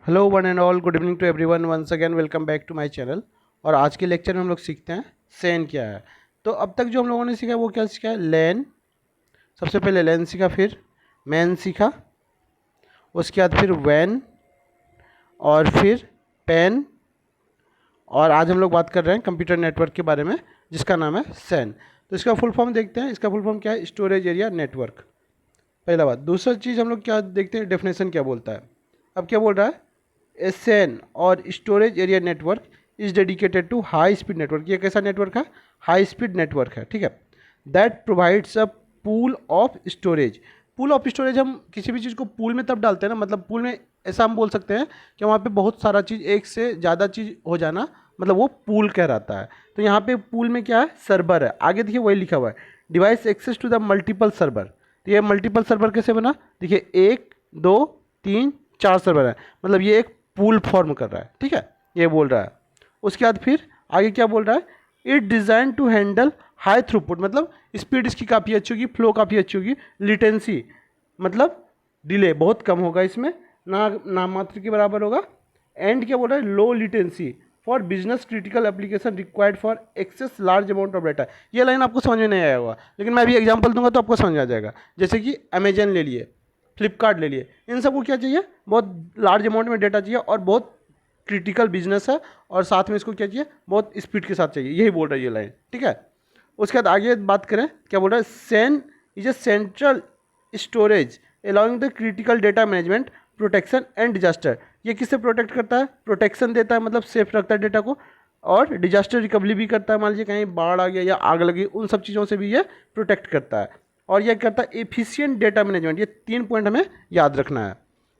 Hello one and all, good evening to everyone, once again welcome back to my channel. और आज के lecture में हम लोग सीखते हैं सेन क्या है। तो अब तक जो हम लोगों ने सीखा वो क्या सीखा है? लेन। सबसे पहले लेन सीखा, फिर मैन सीखा, उसके बाद फिर वैन, और फिर पेन। और आज हम लोग बात कर रहे हैं कंप्यूटर नेटवर्क के बारे में जिसका नाम है सेन। तो इसका फुल फॉर्म देखते हैं। इसका फुल फॉर्म क्या है? स्टोरेज एरिया नेटवर्क, पहला बात। दूसरा चीज़ हम लोग क्या देखते हैं, डेफिनेशन क्या बोलता है। अब क्या बोल रहा है? ए सेन और storage area network is dedicated to high speed network. ये कैसा नेटवर्क है? हाई स्पीड नेटवर्क है, ठीक है। That provides a pool of storage. Pool of storage, हम किसी भी चीज़ को पूल में तब डालते हैं ना, मतलब पूल में ऐसा हम बोल सकते हैं कि वहाँ पे बहुत सारा चीज़, एक से ज़्यादा चीज़ हो जाना, मतलब वो पूल कहलाता है। तो यहाँ पे पूल में क्या है? सर्वर है। आगे देखिए वही लिखा हुआ है, device access to the multiple server. तो ये मल्टीपल सर्वर कैसे बना? देखिए 1 2 3 4 सर्वर है, मतलब ये एक पूल फॉर्म कर रहा है, ठीक है, ये बोल रहा है। उसके बाद फिर आगे क्या बोल रहा है? It design to handle high throughput, मतलब स्पीड इसकी काफ़ी अच्छी होगी, फ्लो काफ़ी अच्छी होगी। लिटेंसी मतलब डिले बहुत कम होगा इसमें, ना मात्र के बराबर होगा। एंड क्या बोल रहा है? Low latency for business critical application required for access large amount of data. ये लाइन आपको समझ में नहीं आया होगा, लेकिन मैं अभी एग्जांपल दूंगा तो आपको समझ में आ जाएगा। जैसे कि अमेजन ले लिए, फ्लिपकार्ट ले लिए, इन सबको क्या चाहिए? बहुत लार्ज अमाउंट में डेटा चाहिए और बहुत क्रिटिकल बिजनेस है, और साथ में इसको क्या चाहिए? बहुत स्पीड के साथ चाहिए। यही बोल रहा है ये लाइन, ठीक है। उसके बाद आगे बात करें, क्या बोल रहा है? Sen is a central storage allowing the critical data management, protection and disaster. ये किससे प्रोटेक्ट करता है? प्रोटेक्शन देता है, मतलब सेफ रखता है डेटा को, और डिजास्टर रिकवरी भी करता है। मान लीजिए कहीं बाढ़ आ गया या आग लगी, उन सब चीज़ों से भी ये प्रोटेक्ट करता है। और यह करता है एफिशिएंट डेटा मैनेजमेंट। ये 3 पॉइंट हमें याद रखना है,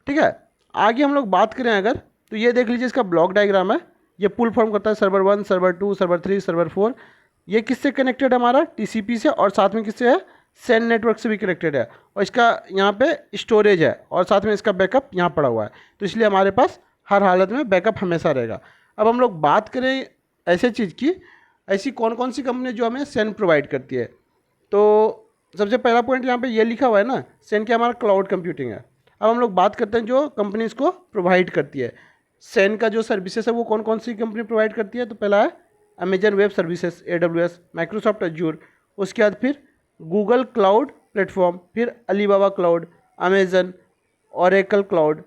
ठीक है। आगे हम लोग बात करें अगर, तो ये देख लीजिए इसका ब्लॉक डायग्राम है। ये पुल फॉर्म करता है सर्वर 1, सर्वर 2, सर्वर 3, सर्वर 4। ये किससे कनेक्टेड है? हमारा टीसीपी से, और साथ में किससे है? सेन नेटवर्क से भी कनेक्टेड है। और इसका यहाँ पे स्टोरेज है, और साथ में इसका बैकअप यहाँ पड़ा हुआ है। तो इसलिए हमारे पास हर हालत में बैकअप हमेशा रहेगा। अब हम लोग बात करें ऐसे चीज़ की, ऐसी कौन कौन सी कंपनी जो हमें सेन प्रोवाइड करती है। तो सबसे पहला पॉइंट यहाँ पे ये लिखा हुआ है ना, सेन क्या? हमारा क्लाउड कंप्यूटिंग है। अब हम लोग बात करते हैं जो कंपनी इसको प्रोवाइड करती है। सेन का जो सर्विसेज है वो कौन कौन सी कंपनी प्रोवाइड करती है? तो पहला है Amazon web services, AWS, Microsoft azure. उसके बाद फिर गूगल क्लाउड प्लेटफॉर्म, फिर Alibaba cloud, Amazon, Oracle cloud,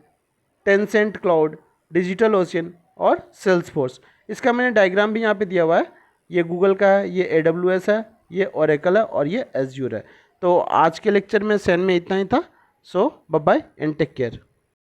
Tencent cloud, digital ocean और सेल्सफोर्स। इसका मैंने डायग्राम भी यहाँ पे दिया हुआ है। ये गूगल का है, ये AWS है, ये ओरेकल है, और ये एज्यूर है। तो आज के लेक्चर में सेन में इतना ही था। So bye bye and take care.